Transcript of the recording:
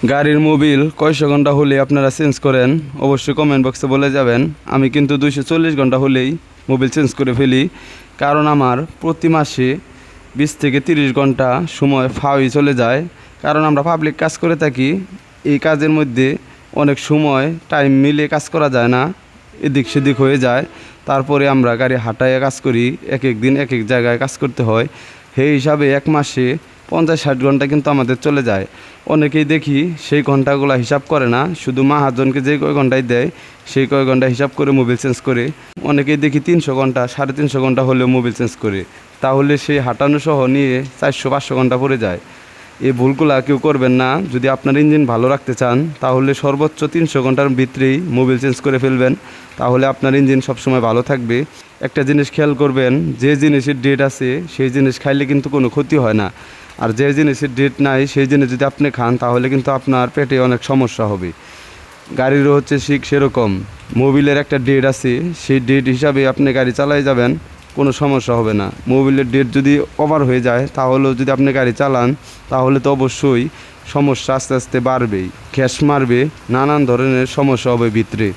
গাড়ির মোবিল কয়শো ঘন্টা হলে আপনারা চেঞ্জ করেন অবশ্যই কমেন্ট বক্সে বলে যাবেন। আমি কিন্তু 240 ঘন্টা হলেই মোবিল চেঞ্জ করে ফেলি, কারণ আমার প্রতি মাসে 20 থেকে 30 ঘন্টা সময় ফাউই চলে যায়। কারণ আমরা পাবলিক কাজ করে থাকি, এই কাজের মধ্যে অনেক সময় টাইম মিলে কাজ করা যায় না, এদিক সেদিক হয়ে যায়। তারপরে আমরা গাড়ি হাঁটাইয়ে কাজ করি, এক এক দিন এক এক জায়গায় কাজ করতে হয়। সেই হিসাবে এক মাসে 50-60 ঘন্টা কিন্তু আমাদের চলে যায়। অনেকেই দেখি সেই ঘন্টাগুলো হিসাব করে না, শুধু মাহাজনকে যে কয় ঘন্টায় দেয় সেই কয় ঘন্টা হিসাব করে মোবিল চেঞ্জ করে। অনেকেই দেখি 300 ঘন্টা 350 ঘন্টা হলেও মোবিল চেঞ্জ করে, তাহলে সেই হাঁটানো সহ নিয়ে 400-500 ঘন্টা পড়ে যায়। এই ভুলগুলা কেউ করবেন না। যদি আপনার ইঞ্জিন ভালো রাখতে চান তাহলে সর্বোচ্চ 300 ঘন্টার ভিতরেই মোবিল চেঞ্জ করে ফেলবেন, তাহলে আপনার ইঞ্জিন সবসময় ভালো থাকবে। একটা জিনিস খেয়াল করবেন, যে জিনিসের ডেট আছে সেই জিনিস খাইলে কিন্তু কোনো ক্ষতি হয় না, আর যে জিনিসের ডেট নাই সেই জিনিস যদি আপনি খান তাহলে কিন্তু আপনার পেটে অনেক সমস্যা হবে। গাড়িরও হচ্ছে ঠিক সেরকম, মোবিলের একটা ডেট আছে, সেই ডেট হিসাবে আপনি গাড়ি চালাই যাবেন, কোনো সমস্যা হবে না। মোবিলের ডেট যদি ওভার হয়ে যায় তাহলেও যদি আপনি গাড়ি চালান তাহলে তো অবশ্যই সমস্যা আস্তে আস্তে বাড়বেই, গ্যাস মারবে, নানান ধরনের সমস্যা হবে ভিতরে।